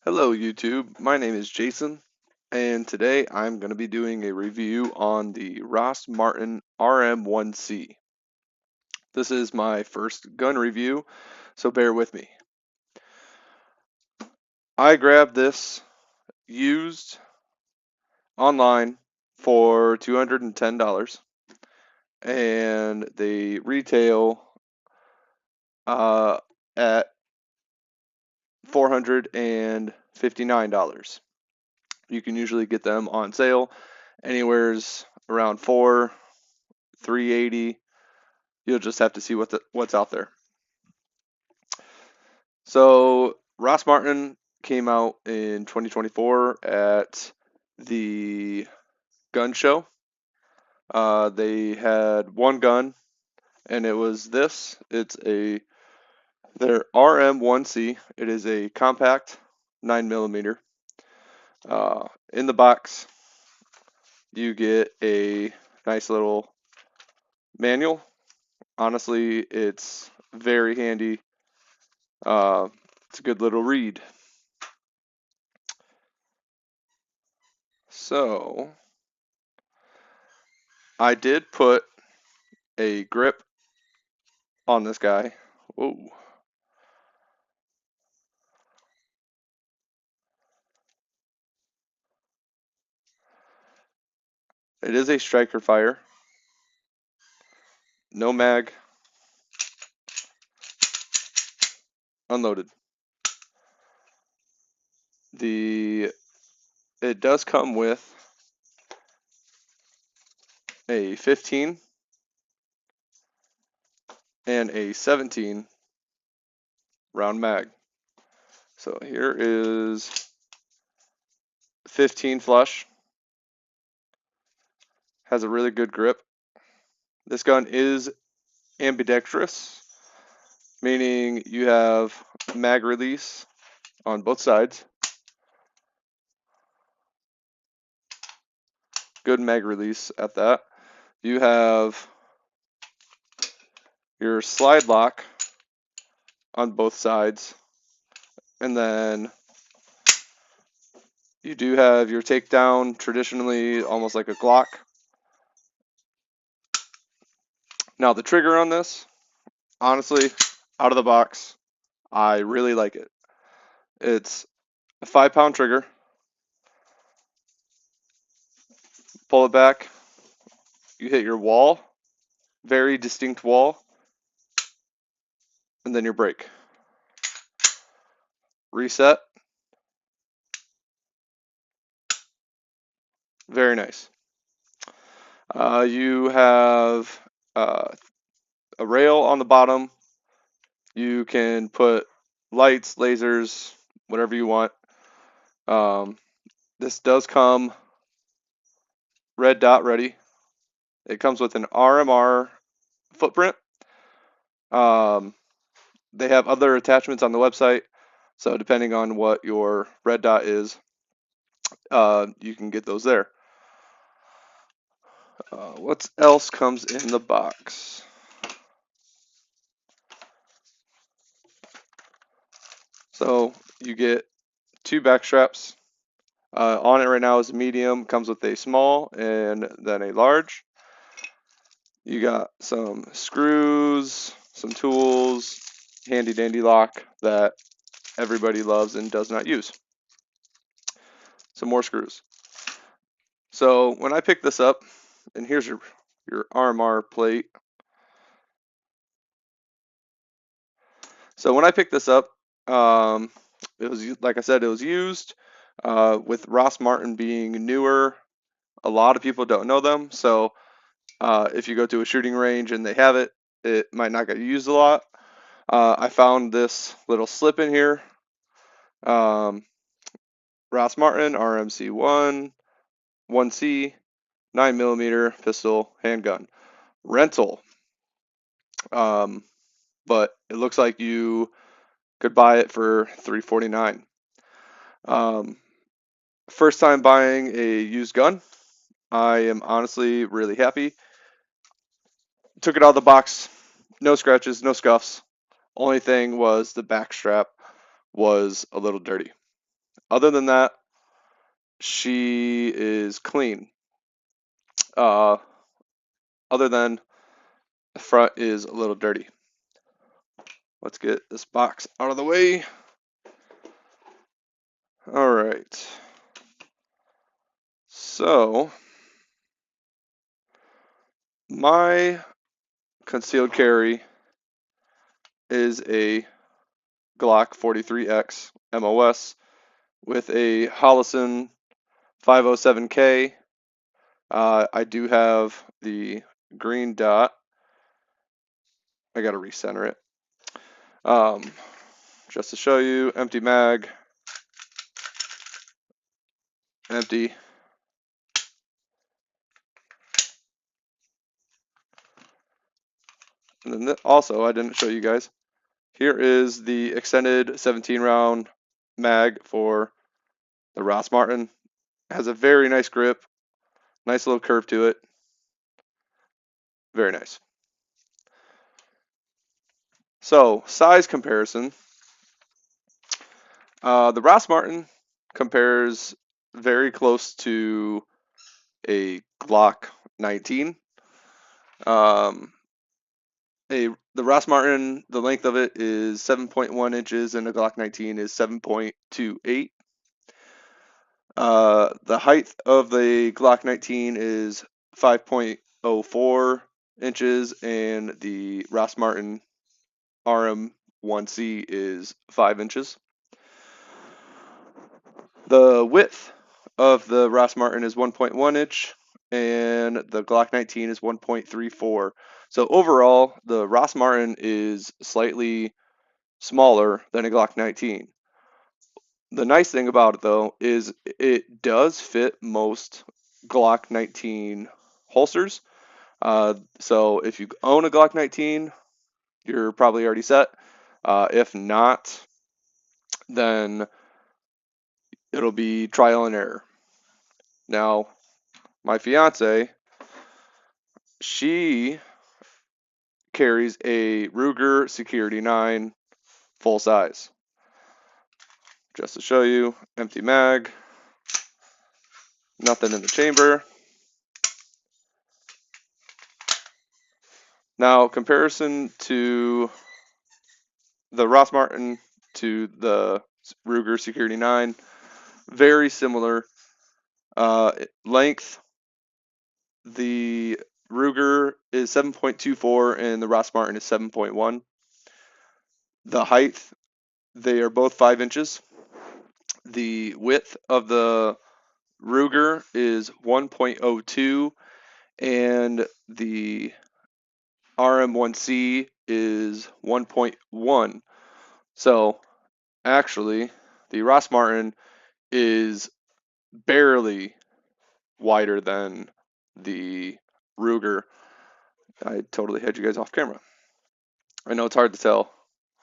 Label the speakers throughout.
Speaker 1: Hello YouTube, my name is Jason, and today I'm going to be doing a review on the Ross Martin RM1C. This is my first gun review, so bear with me. I grabbed this used online for $210, and they retail uh, at $459. You can usually get them on sale anywhere's around 380. You'll just have to see what's out there. So Ross Martin came out in 2024 at the gun show. They had one gun, and it was this. It's their RM1C. It is a compact 9mm. In the box, you get a nice little manual. Honestly, it's very handy. Uh, it's a good little read. So I did put a grip on this guy. Whoa. It is a striker fire. No mag. Unloaded. It does come with a 15 and a 17 round mag. So here is 15 flush. Has a really good grip. This gun is ambidextrous, meaning you have mag release on both sides. Good mag release at that. You have your slide lock on both sides, and then you do have your takedown, traditionally almost like a Glock. Now the trigger on this, honestly, out of the box, I really like it. It's a 5-pound trigger. Pull it back, you hit your wall, very distinct wall, and then your brake. Reset, very nice. You have a rail on the bottom. You can put lights, lasers, whatever you want. This does come red dot ready. It comes with an RMR footprint. Um, they have other attachments on the website, so depending on what your red dot is, you can get those there. What else comes in the box? So you get 2 back straps. On it right now is a medium, comes with a small and then a large. You got some screws, some tools, handy dandy lock that everybody loves and does not use. Some more screws. So when I picked this up, and here's your RMR plate. So when I picked this up, it was, like I said, it was used. With Ross Martin being newer, a lot of people don't know them. So if you go to a shooting range and they have it, it might not get used a lot. I found this little slip in here. Ross Martin RMC1 1C 9mm pistol handgun rental. But it looks like you could buy it for $349. First time buying a used gun. I am honestly really happy. Took it out of the box, no scratches, no scuffs. Only thing was the back strap was a little dirty. Other than that, she is clean. Other than the front is a little dirty. Let's get this box out of the way. All right. So, my concealed carry is a Glock 43X MOS with a Holosun 507K. I do have the green dot. I got to recenter it. Just to show you, empty mag, empty. And then also, I didn't show you guys. Here is the extended 17 round mag for the Ross Martin. It has a very nice grip, nice little curve to it. Very nice. So, size comparison. The Ross Martin compares very close to a Glock 19. The Ross Martin, the length of it is 7.1 inches, and the Glock 19 is 7.28. The height of the Glock 19 is 5.04 inches, and the Ross Martin RM1C is 5 inches. The width of the Ross Martin is 1.1 inch, and the Glock 19 is 1.34. So overall, the Ross Martin is slightly smaller than a Glock 19. The nice thing about it, though, is it does fit most Glock 19 holsters. So if you own a Glock 19, you're probably already set. If not, then it'll be trial and error. Now, my fiance, she carries a Ruger Security 9 full size. Just to show you, empty mag, nothing in the chamber. Now, comparison to the Ross Martin to the Ruger Security 9, very similar. Length, the Ruger is 7.24 and the Ross Martin is 7.1. The height, they are both 5 inches. The width of the Ruger is 1.02 and the RM1C is 1.1. So actually, the Ross Martin is barely wider than the Ruger. I totally had you guys off camera. I know it's hard to tell.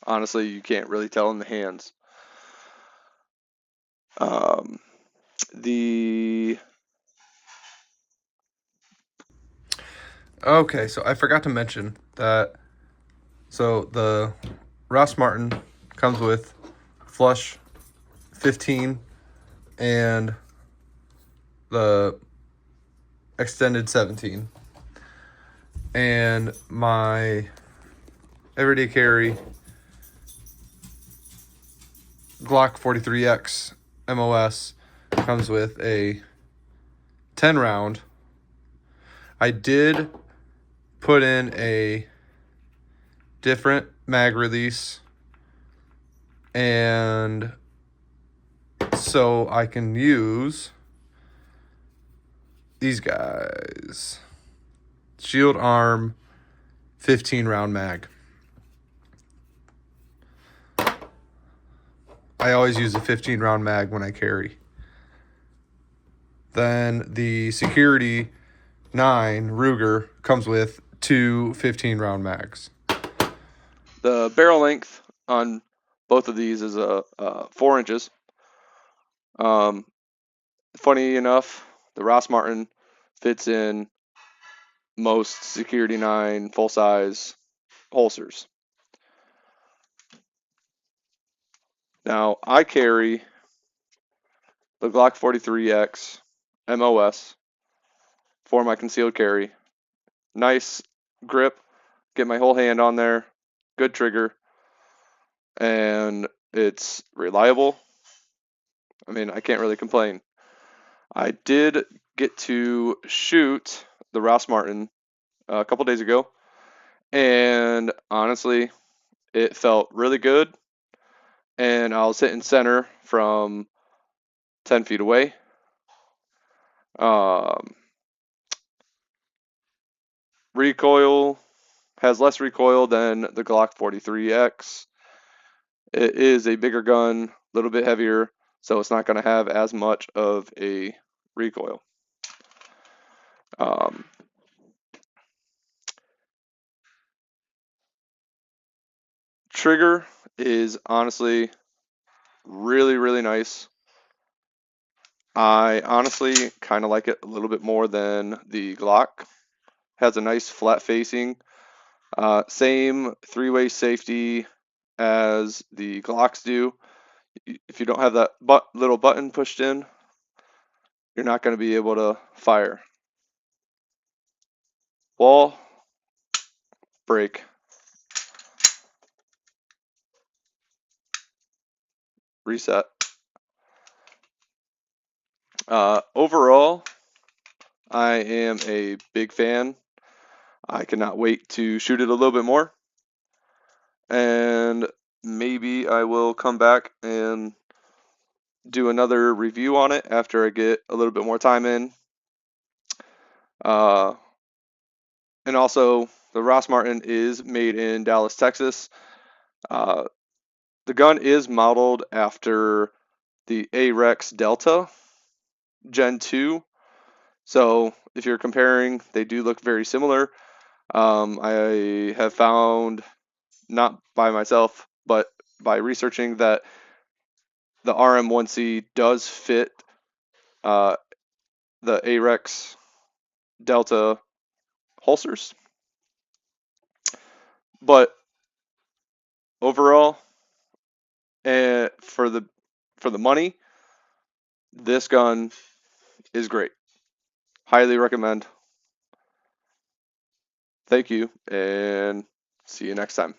Speaker 1: Honestly, you can't really tell in the hands.
Speaker 2: Okay, so I forgot to mention that. So the Ross Martin comes with flush 15 and the extended 17. And my everyday carry Glock 43X MOS comes with a 10 round. I did put in a different mag release, and so I can use these guys. Shield Arm 15 round mag. I always use a 15 round mag when I carry. Then the Security 9 Ruger comes with two 15 round mags.
Speaker 1: The barrel length on both of these is 4 inches. Funny enough, the Ross Martin fits in most Security 9 full size holsters. Now, I carry the Glock 43X MOS for my concealed carry. Nice grip, get my whole hand on there, good trigger, and it's reliable. I mean, I can't really complain. I did get to shoot the Ross Martin a couple days ago, and honestly, it felt really good. And I was hitting center from 10 feet away. Um, recoil has less recoil than the Glock 43X. It is a bigger gun, a little bit heavier, so it's not going to have as much of a recoil. Um, trigger is honestly really, really nice. I honestly kind of like it a little bit more than the Glock. Has a nice flat facing. Same three-way safety as the Glocks do. If you don't have that little button pushed in, you're not going to be able to fire. Wall, break, reset. Overall, I am a big fan. I cannot wait to shoot it a little bit more. And maybe I will come back and do another review on it after I get a little bit more time in. Uh, and also, the Ross Martin is made in Dallas, Texas. Uh, the gun is modeled after the AREX Delta Gen 2. So if you're comparing, they do look very similar. I have found, not by myself, but by researching, that the RM1C does fit uh, the AREX Delta holsters. But overall, for the money, this gun is great. Highly recommend. Thank you, and see you next time.